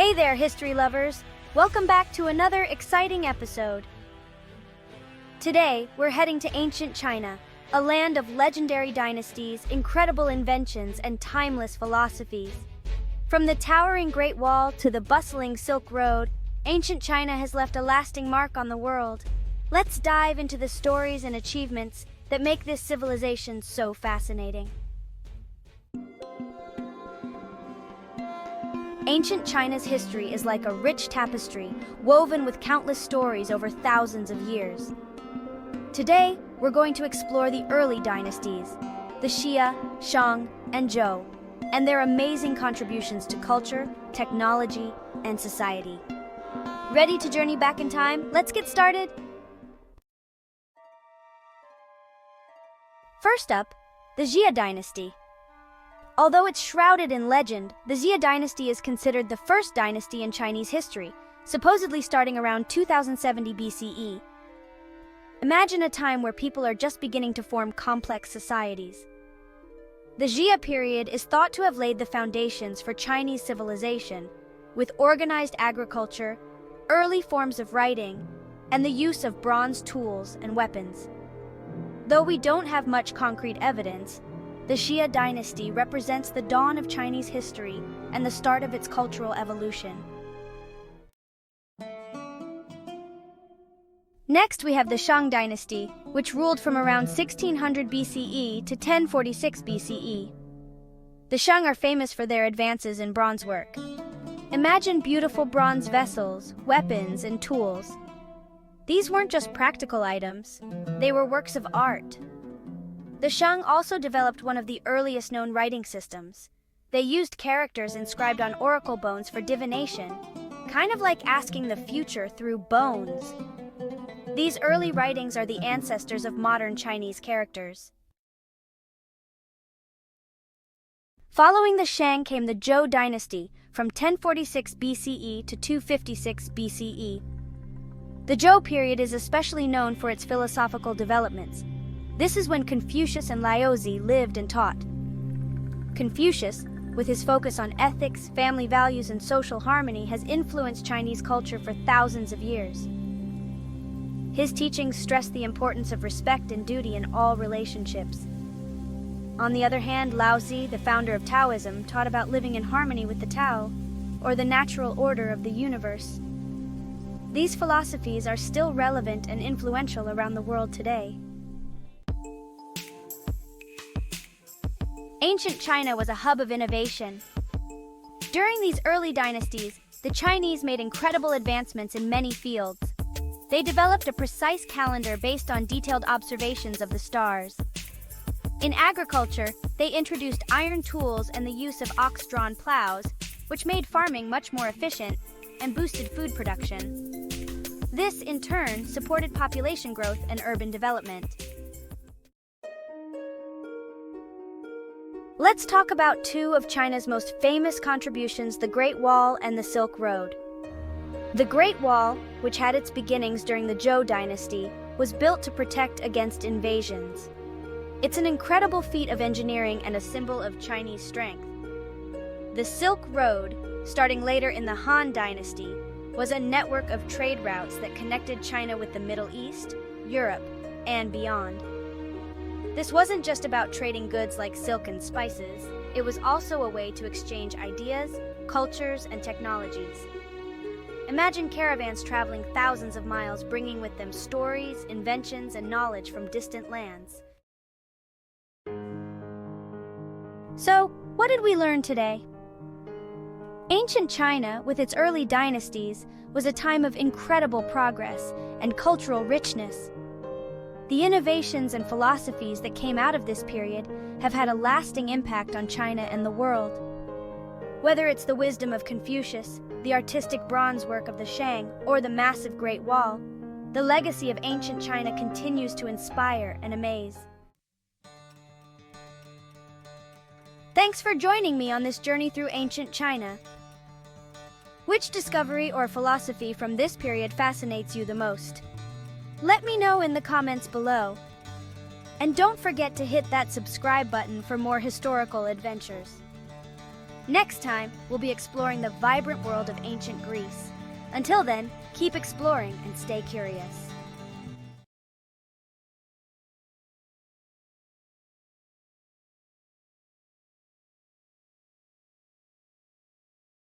Hey there, history lovers! Welcome back to another exciting episode. Today, we're heading to ancient China, a land of legendary dynasties, incredible inventions, and timeless philosophies. From the towering Great Wall to the bustling Silk Road, ancient China has left a lasting mark on the world. Let's dive into the stories and achievements that make this civilization so fascinating. Ancient China's history is like a rich tapestry, woven with countless stories over thousands of years. Today, we're going to explore the early dynasties, the Xia, Shang, and Zhou, and their amazing contributions to culture, technology, and society. Ready to journey back in time? Let's get started! First up, the Xia Dynasty. Although it's shrouded in legend, the Xia Dynasty is considered the first dynasty in Chinese history, supposedly starting around 2070 BCE. Imagine a time where people are just beginning to form complex societies. The Xia period is thought to have laid the foundations for Chinese civilization, with organized agriculture, early forms of writing, and the use of bronze tools and weapons. Though we don't have much concrete evidence, the Xia Dynasty represents the dawn of Chinese history and the start of its cultural evolution. Next, we have the Shang Dynasty, which ruled from around 1600 BCE to 1046 BCE. The Shang are famous for their advances in bronze work. Imagine beautiful bronze vessels, weapons, and tools. These weren't just practical items, they were works of art. The Shang also developed one of the earliest known writing systems. They used characters inscribed on oracle bones for divination, kind of like asking the future through bones. These early writings are the ancestors of modern Chinese characters. Following the Shang came the Zhou Dynasty from 1046 BCE to 256 BCE. The Zhou period is especially known for its philosophical developments. This is when Confucius and Laozi lived and taught. Confucius, with his focus on ethics, family values, and social harmony, has influenced Chinese culture for thousands of years. His teachings stress the importance of respect and duty in all relationships. On the other hand, Laozi, the founder of Taoism, taught about living in harmony with the Tao, or the natural order of the universe. These philosophies are still relevant and influential around the world today. Ancient China was a hub of innovation. During these early dynasties, the Chinese made incredible advancements in many fields. They developed a precise calendar based on detailed observations of the stars. In agriculture, they introduced iron tools and the use of ox-drawn plows, which made farming much more efficient and boosted food production. This, in turn, supported population growth and urban development. Let's talk about two of China's most famous contributions, the Great Wall and the Silk Road. The Great Wall, which had its beginnings during the Zhou Dynasty, was built to protect against invasions. It's an incredible feat of engineering and a symbol of Chinese strength. The Silk Road, starting later in the Han Dynasty, was a network of trade routes that connected China with the Middle East, Europe, and beyond. This wasn't just about trading goods like silk and spices, it was also a way to exchange ideas, cultures, and technologies. Imagine caravans traveling thousands of miles, bringing with them stories, inventions, and knowledge from distant lands. So, what did we learn today? Ancient China, with its early dynasties, was a time of incredible progress and cultural richness. The innovations and philosophies that came out of this period have had a lasting impact on China and the world. Whether it's the wisdom of Confucius, the artistic bronze work of the Shang, or the massive Great Wall, the legacy of ancient China continues to inspire and amaze. Thanks for joining me on this journey through ancient China. Which discovery or philosophy from this period fascinates you the most? Let me know in the comments below. And don't forget to hit that subscribe button for more historical adventures. Next time, we'll be exploring the vibrant world of ancient Greece. Until then, keep exploring and stay curious.